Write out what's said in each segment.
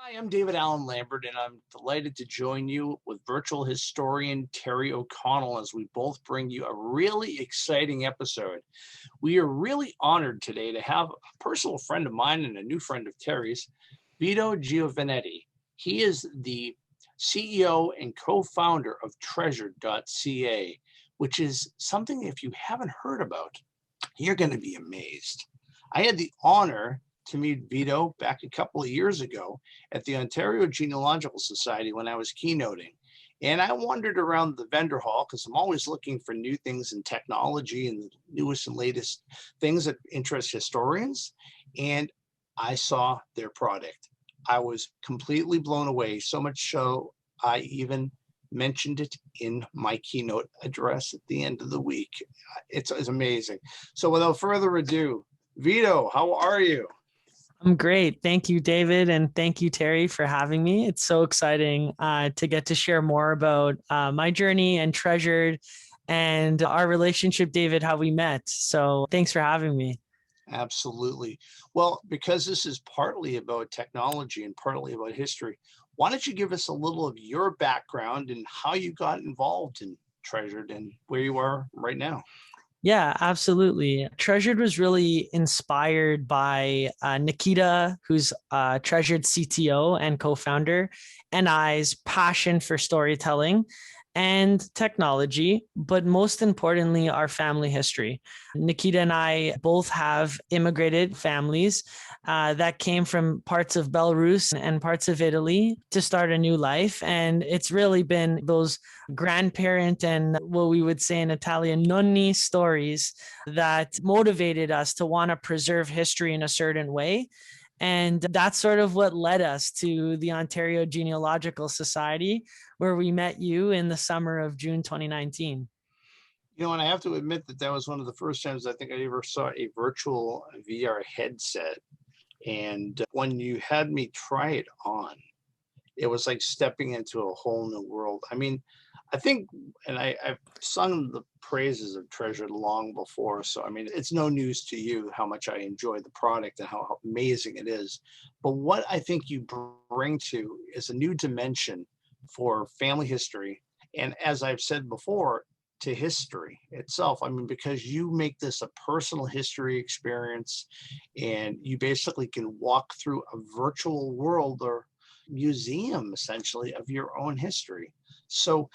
Hi, I'm David Allen Lambert, and I'm delighted to join you with virtual historian Terry O'Connell as we both bring you a really exciting episode. We are really honored today to have a personal friend of mine and a new friend of Terry's, Vito Giovannetti. He is the CEO and co founder of Treasured.ca, which is something, if you haven't heard about, you're going to be amazed. I had the honor to meet Vito back a couple of years ago at the Ontario Genealogical Society when I was keynoting. And I wandered around the vendor hall because I'm always looking for new things in technology and the newest and latest things that interest historians. And I saw their product. I was completely blown away, so much so I even mentioned it in my keynote address at the end of the week. It's amazing. So without further ado, Vito, how are you? I'm great. Thank you, David. And thank you, Terry, for having me. It's so exciting to get to share more about my journey and Treasured and our relationship, David, how we met. So thanks for having me. Absolutely. Well, because this is partly about technology and partly about history, why don't you give us a little of your background and how you got involved in Treasured and where you are right now? Yeah, absolutely. Treasured was really inspired by Nikita, who's Treasured CTO and co founder, and I's passion for storytelling and technology, but most importantly, our family history. Nikita and I both have immigrated families that came from parts of Belarus and parts of Italy to start a new life. And it's really been those grandparent and what we would say in Italian, nonni stories that motivated us to want to preserve history in a certain way. And that's sort of what led us to the Ontario Genealogical Society, where we met you in the summer of June 2019. And I have to admit that that was one of the first times I think I ever saw a virtual VR headset. And when you had me try it on, it was like stepping into a whole new world. I mean, I think, and I've sung the praises of Treasure long before. So, I mean, it's no news to you how much I enjoy the product and how amazing it is. But what I think you bring to is a new dimension for family history. And as I've said before, to history itself. I mean, because you make this a personal history experience and you basically can walk through a virtual world or museum essentially of your own history. So,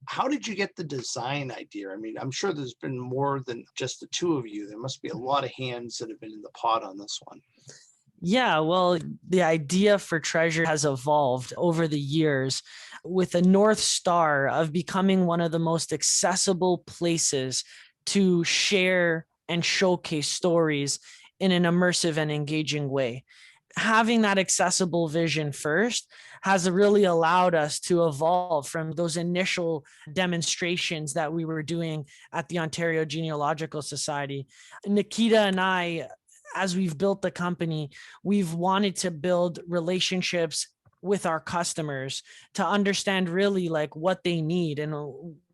how did you get the design idea? I mean, I'm sure there's been more than just the two of you. There must be a lot of hands that have been in the pot on this one. Yeah, well, the idea for Treasure has evolved over the years with a North Star of becoming one of the most accessible places to share and showcase stories in an immersive and engaging way. Having that accessible vision first has really allowed us to evolve from those initial demonstrations that we were doing at the Ontario Genealogical Society. Nikita and I, as we've built the company, we've wanted to build relationships with our customers to understand really like what they need and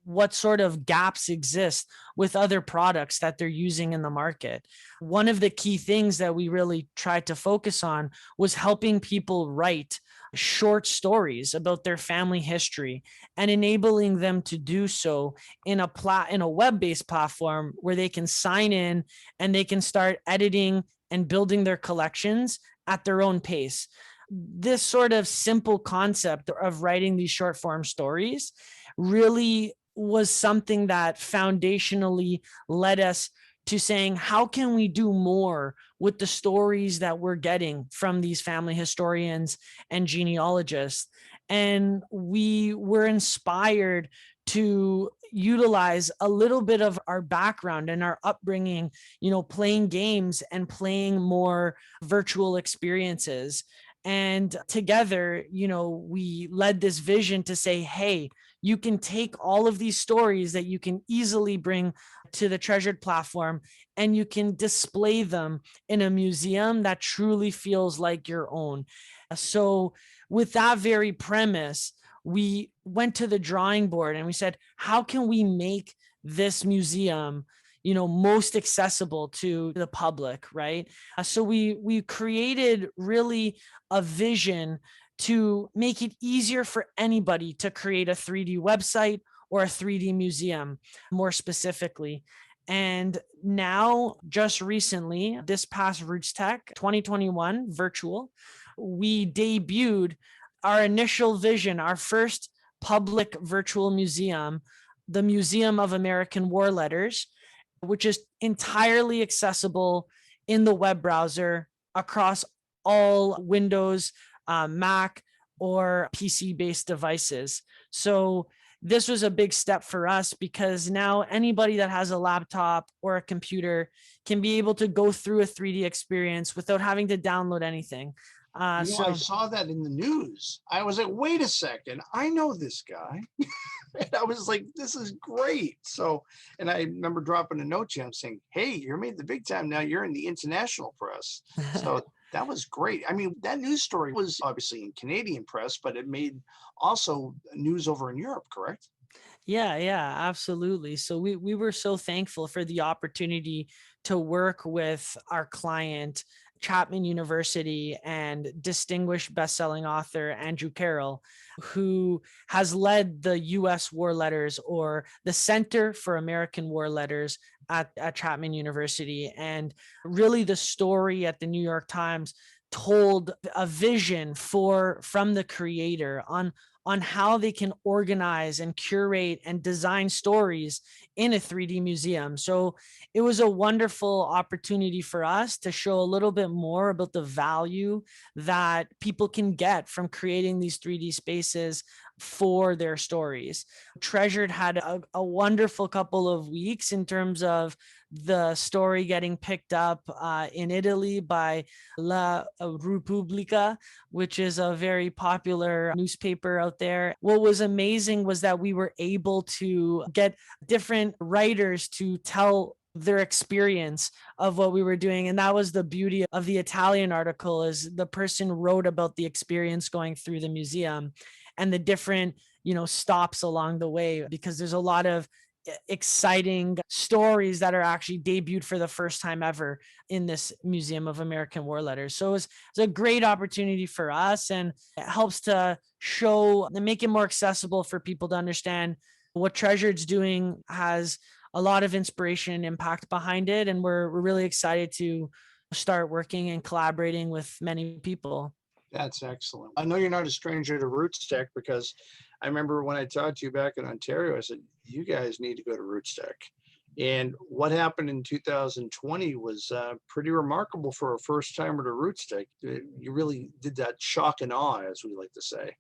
what sort of gaps exist with other products that they're using in the market. One of the key things that we really tried to focus on was helping people write short stories about their family history and enabling them to do so in a web-based platform where they can sign in and they can start editing and building their collections at their own pace. This sort of simple concept of writing these short form stories really was something that foundationally led us to saying, how can we do more with the stories that we're getting from these family historians and genealogists? And we were inspired to utilize a little bit of our background and our upbringing, playing games and playing more virtual experiences. And together, we led this vision to say, hey, you can take all of these stories that you can easily bring to the Treasured platform and you can display them in a museum that truly feels like your own. So, with that very premise, we went to the drawing board and we said, how can we make this museum most accessible to the public, right? So we created really a vision to make it easier for anybody to create a 3D website or a 3D museum, more specifically. And now, just recently, this past RootsTech 2021 virtual, we debuted our initial vision, our first public virtual museum, the Museum of American War Letters, which is entirely accessible in the web browser across all Windows, Mac, or PC-based devices. So this was a big step for us because now anybody that has a laptop or a computer can be able to go through a 3D experience without having to download anything. I saw that in the news. I was like, wait a second, I know this guy. And I was like, this is great. So, and I remember dropping a note to him saying, hey, you're made the big time now. You're in the international press. So that was great. I mean, that news story was obviously in Canadian press, but it made also news over in Europe, correct? Yeah, absolutely. So we were so thankful for the opportunity to work with our client, Chapman University, and distinguished bestselling author Andrew Carroll, who has led the U.S. War Letters, or the Center for American War Letters, at Chapman University. And really, the story at the New York Times told a vision from the creator on how they can organize and curate and design stories in a 3D museum. So it was a wonderful opportunity for us to show a little bit more about the value that people can get from creating these 3D spaces for their stories. Treasured had a wonderful couple of weeks in terms of the story getting picked up in Italy by La Repubblica, which is a very popular newspaper out there. What was amazing was that we were able to get different writers to tell their experience of what we were doing. And that was the beauty of the Italian article, is the person wrote about the experience going through the museum and the different, stops along the way, because there's a lot of exciting stories that are actually debuted for the first time ever in this Museum of American War Letters. So it's a great opportunity for us, and it helps to show and make it more accessible for people to understand what Treasured's doing. Has a lot of inspiration and impact behind it, and we're really excited to start working and collaborating with many people. That's excellent. I know you're not a stranger to RootsTech, because I remember when I talked to you back in Ontario, I said, you guys need to go to RootsTech. And what happened in 2020 was pretty remarkable for a first timer to RootsTech. You really did that shock and awe, as we like to say.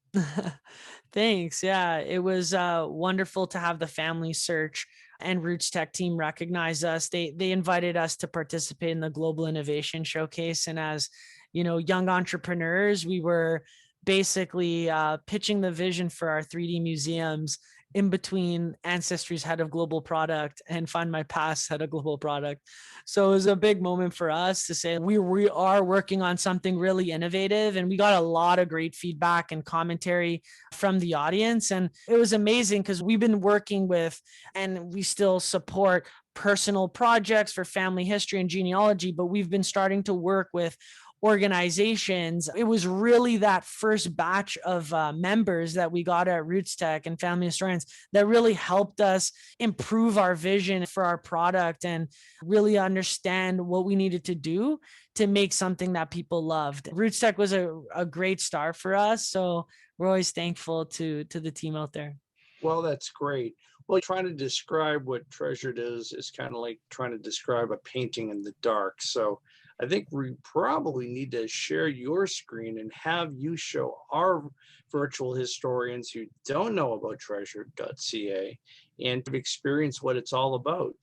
Thanks. Yeah, it was wonderful to have the Family Search and RootsTech team recognize us. They invited us to participate in the Global Innovation Showcase, and as young entrepreneurs, we were basically pitching the vision for our 3D museums in between Ancestry's head of global product and Find My Past head of global product. So it was a big moment for us to say we are working on something really innovative, and we got a lot of great feedback and commentary from the audience. And it was amazing because we've been working with, and we still support, personal projects for family history and genealogy, but we've been starting to work with organizations. It was really that first batch of members that we got at RootsTech and family historians that really helped us improve our vision for our product and really understand what we needed to do to make something that people loved. RootsTech was a great start for us, so we're always thankful to the team out there. Well, that's great. Well, trying to describe what Treasured is kind of like trying to describe a painting in the dark. So I think we probably need to share your screen and have you show our virtual historians who don't know about Treasured.ca and to experience what it's all about.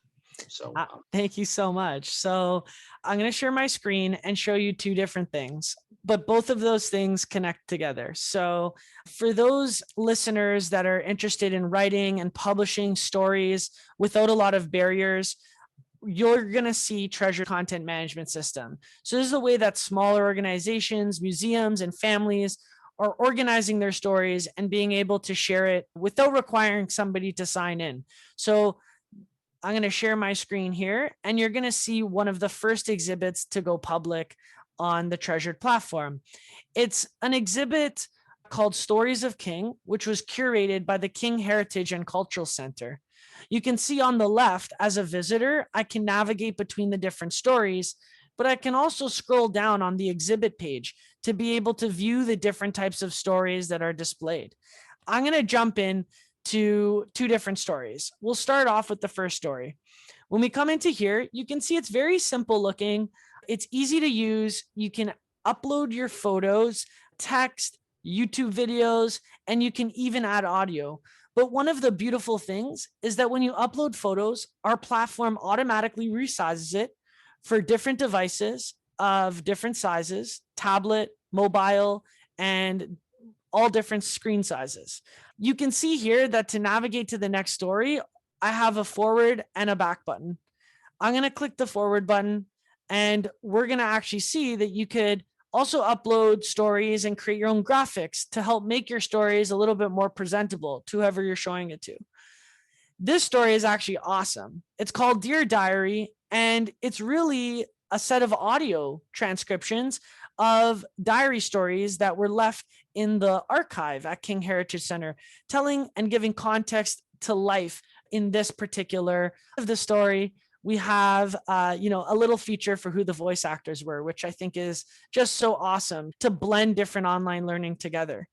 So thank you so much. So I'm going to share my screen and show you two different things, but both of those things connect together. So for those listeners that are interested in writing and publishing stories without a lot of barriers, you're going to see Treasured Content Management System. So this is the way that smaller organizations, museums, and families are organizing their stories and being able to share it without requiring somebody to sign in. So I'm going to share my screen here, and you're going to see one of the first exhibits to go public on the Treasured platform. It's an exhibit called Stories of King, which was curated by the King Heritage and Cultural Center. You can see on the left, as a visitor, I can navigate between the different stories, but I can also scroll down on the exhibit page to be able to view the different types of stories that are displayed. I'm going to jump in to two different stories. We'll start off with the first story. When we come into here, you can see it's very simple looking. It's easy to use. You can upload your photos, text, YouTube videos, and you can even add audio. But one of the beautiful things is that when you upload photos, our platform automatically resizes it for different devices of different sizes, tablet, mobile, and all different screen sizes. You can see here that to navigate to the next story, I have a forward and a back button. I'm going to click the forward button, and we're going to actually see that you could also upload stories and create your own graphics to help make your stories a little bit more presentable to whoever you're showing it to. This story is actually awesome. It's called Dear Diary, and it's really a set of audio transcriptions of diary stories that were left in the archive at King Heritage Center, telling and giving context to life in this particular of the story. We have, a little feature for who the voice actors were, which I think is just so awesome to blend different online learning together.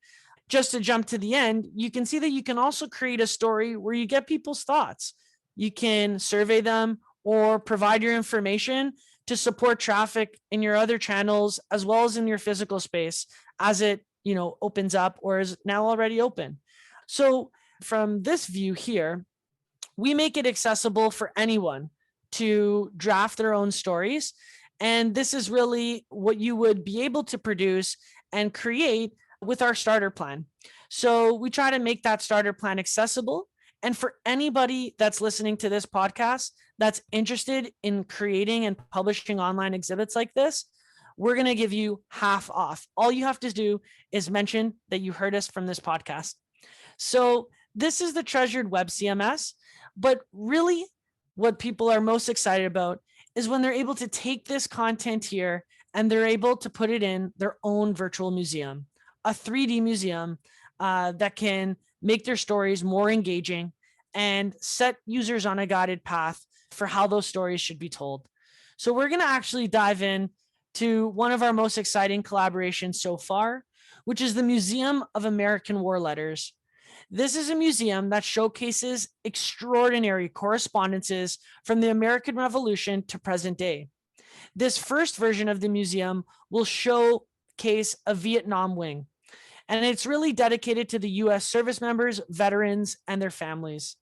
Just to jump to the end, you can see that you can also create a story where you get people's thoughts. You can survey them or provide your information to support traffic in your other channels, as well as in your physical space as it, opens up or is now already open. So from this view here, we make it accessible for anyone to draft their own stories. And this is really what you would be able to produce and create with our starter plan. So we try to make that starter plan accessible. And for anybody that's listening to this podcast that's interested in creating and publishing online exhibits like this, we're going to give you half off. All you have to do is mention that you heard us from this podcast. So this is the Treasured Web CMS, but really what people are most excited about is when they're able to take this content here and they're able to put it in their own virtual museum, a 3D museum that can make their stories more engaging and set users on a guided path for how those stories should be told. So we're going to actually dive in to one of our most exciting collaborations so far, which is the Museum of American War Letters. This is a museum that showcases extraordinary correspondences from the American Revolution to present day. This first version of the museum will showcase a Vietnam wing, and it's really dedicated to the U.S. service members, veterans, and their families.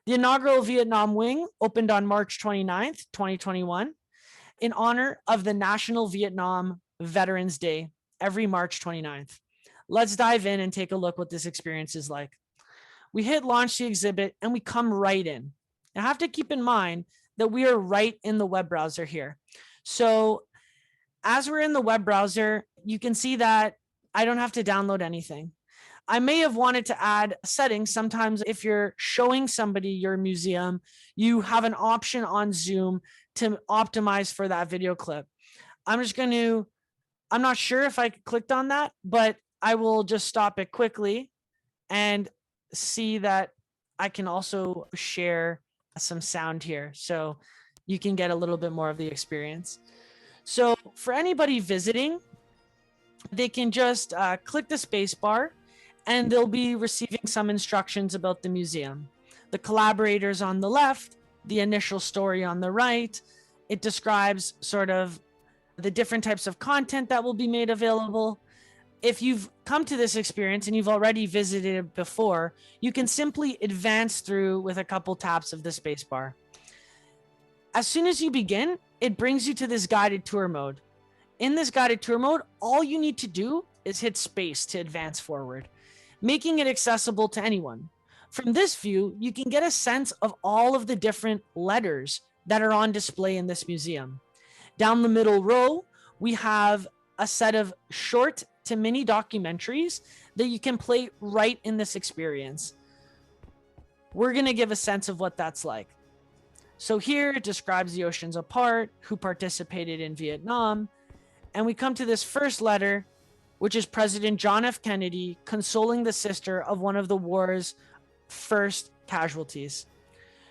The inaugural Vietnam wing opened on March 29th, 2021, in honor of the National Vietnam Veterans Day every March 29th. Let's dive in and take a look what this experience is like. We hit launch the exhibit and we come right in. I have to keep in mind that we are right in the web browser here. So as we're in the web browser, you can see that I don't have to download anything. I may have wanted to add settings. Sometimes if you're showing somebody your museum, you have an option on Zoom to optimize for that video clip. I'm not sure if I clicked on that, but I will just stop it quickly and see that I can also share some sound here. So you can get a little bit more of the experience. So for anybody visiting, they can just click the space bar and they'll be receiving some instructions about the museum. The collaborators on the left, the initial story on the right. It describes sort of the different types of content that will be made available. If you've come to this experience and you've already visited it before, you can simply advance through with a couple taps of the spacebar. As soon as you begin, it brings you to this guided tour mode. In this guided tour mode, all you need to do is hit space to advance forward, making it accessible to anyone. From this view, you can get a sense of all of the different letters that are on display in this museum. Down the middle row, we have a set of short to mini documentaries that you can play right in this experience. We're going to give a sense of what that's like. So here it describes the oceans apart, who participated in Vietnam, and we come to this first letter, which is President John F. Kennedy consoling the sister of one of the war's first casualties.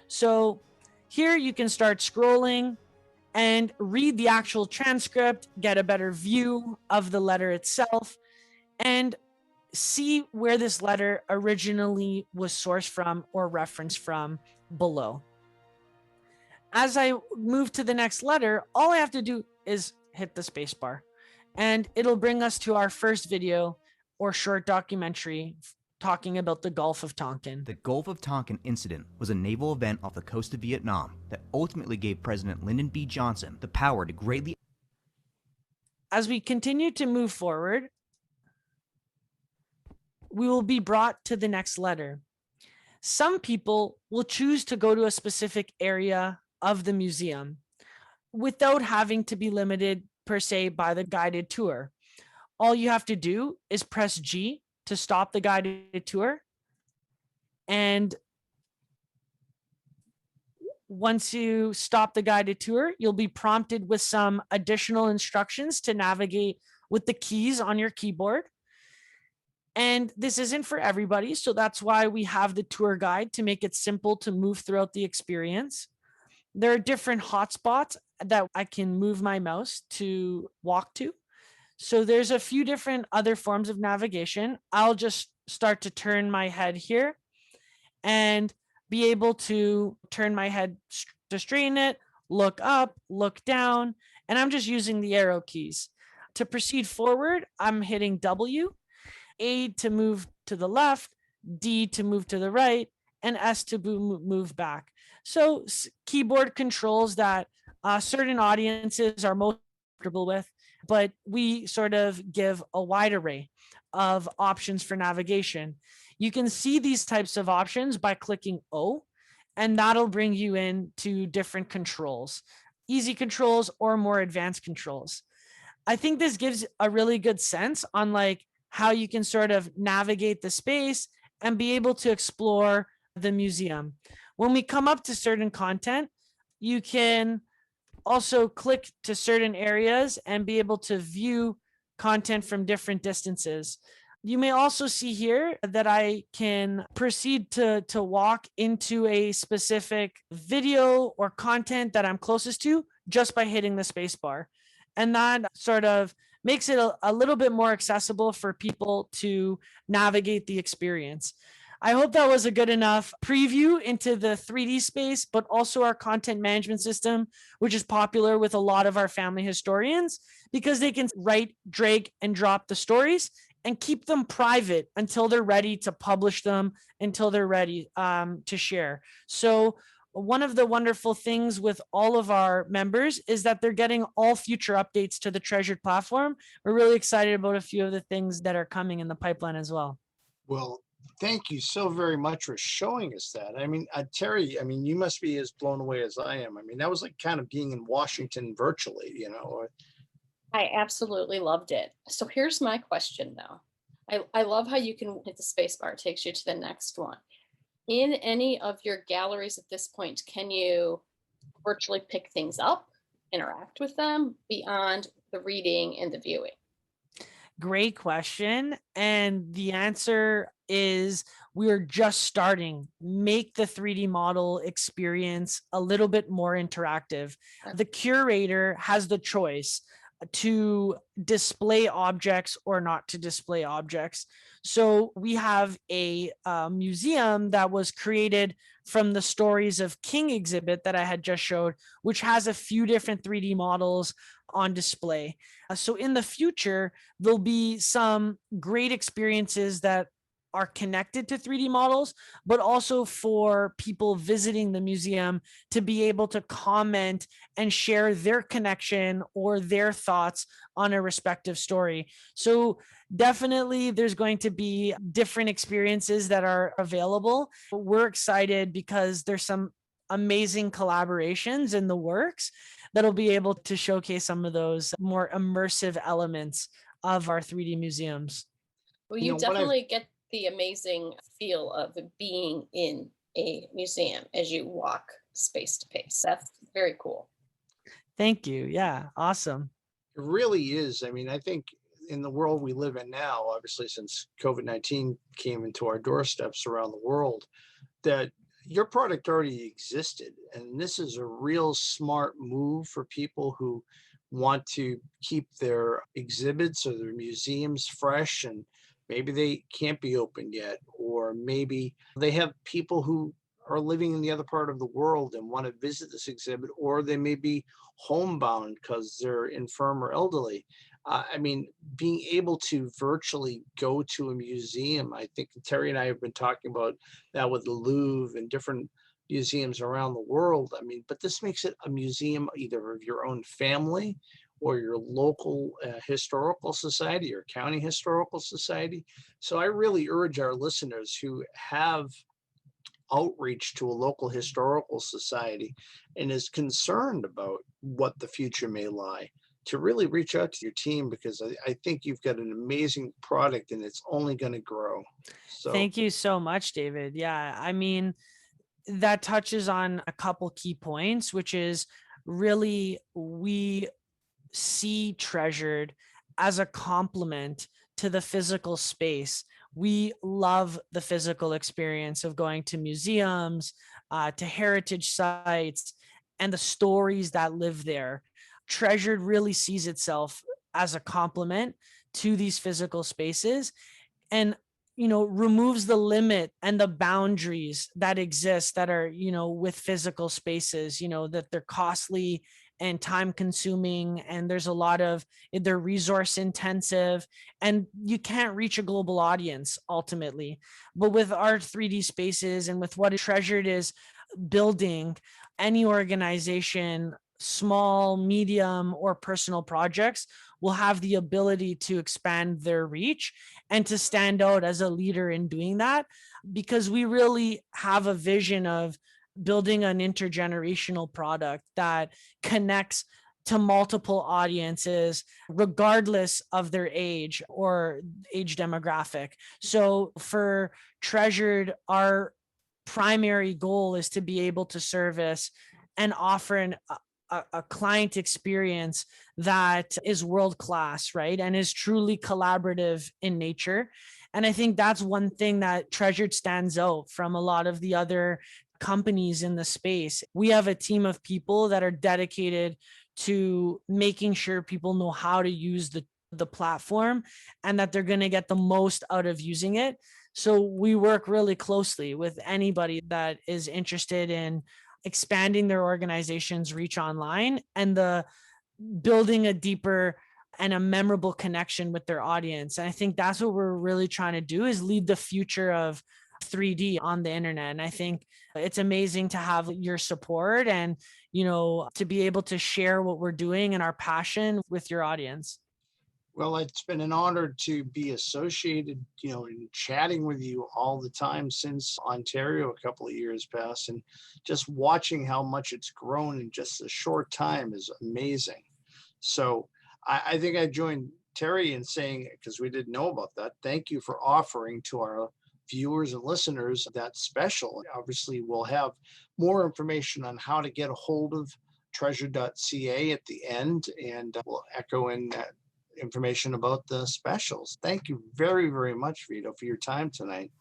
So here you can start scrolling and read the actual transcript, get a better view of the letter itself, and see where this letter originally was sourced from or referenced from below. As I move to the next letter, all I have to do is hit the spacebar, and it'll bring us to our first video or short documentary talking about the Gulf of Tonkin. The Gulf of Tonkin incident was a naval event off the coast of Vietnam that ultimately gave President Lyndon B. Johnson the power to greatly... As we continue to move forward, we will be brought to the next letter. Some people will choose to go to a specific area of the museum without having to be limited per se by the guided tour. All you have to do is press G to stop the guided tour. And once you stop the guided tour, you'll be prompted with some additional instructions to navigate with the keys on your keyboard. And this isn't for everybody, so that's why we have the tour guide to make it simple to move throughout the experience. There are different hotspots that I can move my mouse to walk to. So there's a few different other forms of navigation. I'll just start to turn my head here and be able to turn my head to straighten it, look up, look down, and I'm just using the arrow keys. To proceed forward, I'm hitting W, A to move to the left, D to move to the right, and S to move back. So keyboard controls that certain audiences are most comfortable with, but we sort of give a wide array of options for navigation. You can see these types of options by clicking O, and that'll bring you into different controls, easy controls or more advanced controls. I think this gives a really good sense on like how you can sort of navigate the space and be able to explore the museum. When we come up to certain content, you can also click to certain areas and be able to view content from different distances. You may also see here that I can proceed to walk into a specific video or content that I'm closest to just by hitting the space bar. And that sort of makes it a little bit more accessible for people to navigate the experience. I hope that was a good enough preview into the 3D space, but also our content management system, which is popular with a lot of our family historians because they can write, drag, and drop the stories and keep them private until they're ready to publish them, until they're ready to share. So one of the wonderful things with all of our members is that they're getting all future updates to the Treasured platform. We're really excited about a few of the things that are coming in the pipeline as well. Well, thank you so very much for showing us that. I mean, Terri, I mean, you must be as blown away as I am. I mean, that was like kind of being in Washington virtually, you know. I absolutely loved it. So here's my question though. I love how you can hit the space bar, it takes you to the next one. In any of your galleries at this point, can you virtually pick things up, interact with them beyond the reading and the viewing? Great question. And the answer is we're just starting. Make the 3D model experience a little bit more interactive. The curator has the choice to display objects or not to display objects. So we have a museum that was created from the Stories of King exhibit that I had just showed, which has a few different 3D models on display. So in the future, there'll be some great experiences that are connected to 3D models, but also for people visiting the museum to be able to comment and share their connection or their thoughts on a respective story. So definitely there's going to be different experiences that are available. We're excited because there's some amazing collaborations in the works that'll be able to showcase some of those more immersive elements of our 3D museums. Well, you definitely get the amazing feel of being in a museum as you walk space to space. That's very cool. Thank you. Yeah, awesome. It really is. I mean, I think in the world we live in now, obviously since COVID-19 came into our doorsteps around the world, that your product already existed. And this is a real smart move for people who want to keep their exhibits or their museums fresh, and maybe they can't be opened yet, or maybe they have people who are living in the other part of the world and want to visit this exhibit, or they may be homebound because they're infirm or elderly. I mean, being able to virtually go to a museum, I think Terry and I have been talking about that with the Louvre and different museums around the world. I mean, but this makes it a museum either of your own family or your local historical society or county historical society. So I really urge our listeners who have outreach to a local historical society and is concerned about what the future may lie, to really reach out to your team, because I think you've got an amazing product and it's only going to grow. So Thank you so much, David. Yeah, I mean, that touches on a couple key points, which is really we see Treasured as a complement to the physical space. We love the physical experience of going to museums, to heritage sites, and the stories that live there. Treasured really sees itself as a complement to these physical spaces, and removes the limit and the boundaries that exist that are with physical spaces, that they're costly and time consuming, and there's a lot of, they're resource intensive, and you can't reach a global audience ultimately. But with our 3D spaces and with what Treasured is building, any organization, small, medium, or personal projects, will have the ability to expand their reach and to stand out as a leader in doing that, because we really have a vision of building an intergenerational product that connects to multiple audiences, regardless of their age or age demographic. So for Treasured, our primary goal is to be able to service and offer a client experience that is world-class, right? And is truly collaborative in nature. And I think that's one thing that Treasured stands out from a lot of the other companies in the space. We have a team of people that are dedicated to making sure people know how to use the platform and that they're going to get the most out of using it. So we work really closely with anybody that is interested in expanding their organization's reach online and the building a deeper and a memorable connection with their audience. And I think that's what we're really trying to do, is lead the future of 3D on the internet. And I think it's amazing to have your support and, to be able to share what we're doing and our passion with your audience. well, it's been an honor to be associated, in chatting with you all the time since Ontario a couple of years past, and just watching how much it's grown in just a short time is amazing. So I think I joined Terry in saying, because we didn't know about that, thank you for offering to our viewers and listeners that special. Obviously, we'll have more information on how to get a hold of Treasured.ca at the end, and we'll echo in that information about the specials. Thank you very, very much, Vito, for your time tonight.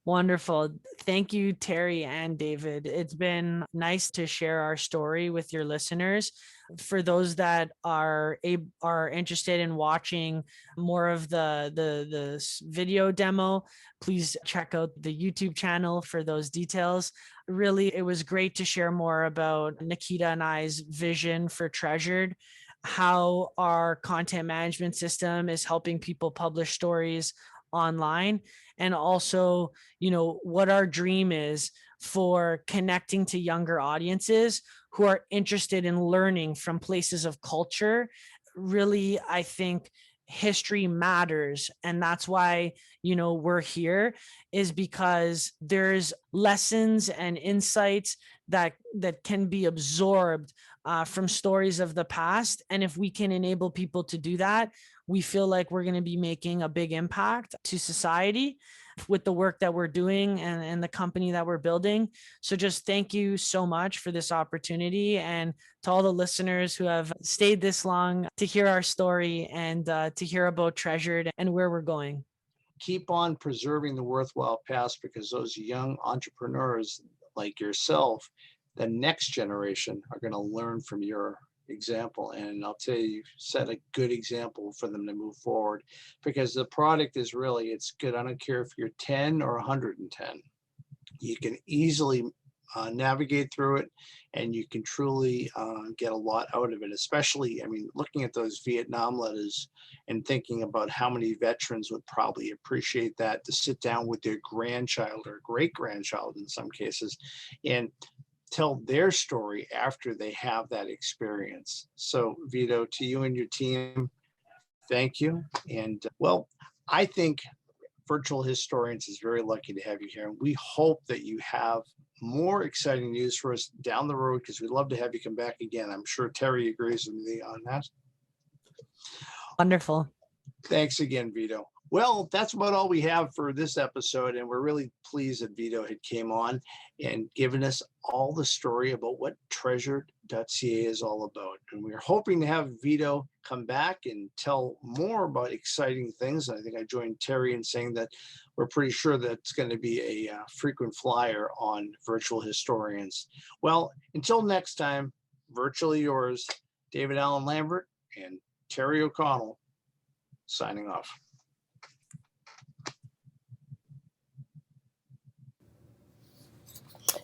Wonderful. Thank you, Terry and David. It's been nice to share our story with your listeners. For those that are interested in watching more of the video demo, please check out the YouTube channel for those details. Really, it was great to share more about Nikita and I's vision for Treasured, how our content management system is helping people publish stories online, and also, what our dream is for connecting to younger audiences who are interested in learning from places of culture. Really, I think history matters, and that's why we're here, is because there's lessons and insights that can be absorbed from stories of the past. And if we can enable people to do that, we feel like we're going to be making a big impact to society with the work that we're doing and the company that we're building. So just thank you so much for this opportunity, and to all the listeners who have stayed this long to hear our story and to hear about Treasured and where we're going. Keep on preserving the worthwhile past, because those young entrepreneurs like yourself, the next generation, are going to learn from your example. And I'll tell you, you've set a good example for them to move forward, because the product is really, it's good. I don't care if you're 10 or 110. You can easily navigate through it, and you can truly get a lot out of it. Especially, I mean, looking at those Vietnam letters and thinking about how many veterans would probably appreciate that, to sit down with their grandchild or great grandchild in some cases and tell their story after they have that experience. So Vito, to you and your team, thank you. And well, I think Virtual Historians is very lucky to have you here. And we hope that you have more exciting news for us down the road, because we'd love to have you come back again. I'm sure Terry agrees with me on that. Wonderful. Thanks again, Vito. Well, that's about all we have for this episode, and we're really pleased that Vito had came on and given us all the story about what Treasured.ca is all about. And we're hoping to have Vito come back and tell more about exciting things. And I think I joined Terry in saying that we're pretty sure that it's going to be a frequent flyer on Virtual Historians. Well, until next time, virtually yours, David Allen Lambert and Terry O'Connell, signing off.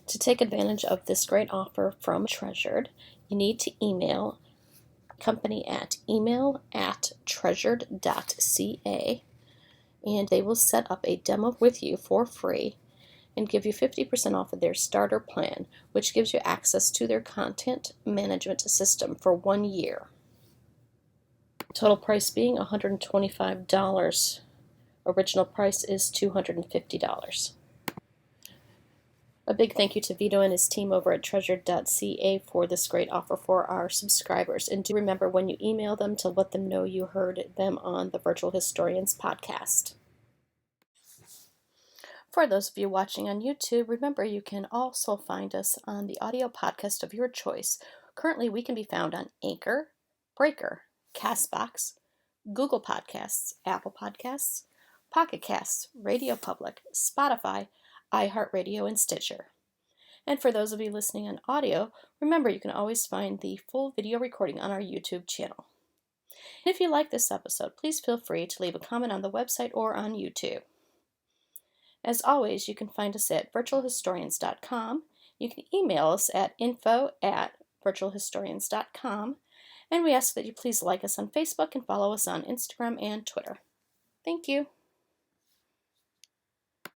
To take advantage of this great offer from Treasured, you need to email company at email@treasured.ca, and they will set up a demo with you for free and give you 50% off of their starter plan, which gives you access to their content management system for 1 year. Total price being $125. Original price is $250. A big thank you to Vito and his team over at Treasured.ca for this great offer for our subscribers. And do remember, when you email them, to let them know you heard them on the Virtual Historians podcast. For those of you watching on YouTube, remember you can also find us on the audio podcast of your choice. Currently, we can be found on Anchor, Breaker, Castbox, Google Podcasts, Apple Podcasts, Pocket Casts, Radio Public, Spotify, iHeartRadio, and Stitcher. And for those of you listening on audio, remember you can always find the full video recording on our YouTube channel. And if you like this episode, please feel free to leave a comment on the website or on YouTube. As always, you can find us at virtualhistorians.com. You can email us at info@virtualhistorians.com. And we ask that you please like us on Facebook and follow us on Instagram and Twitter. Thank you.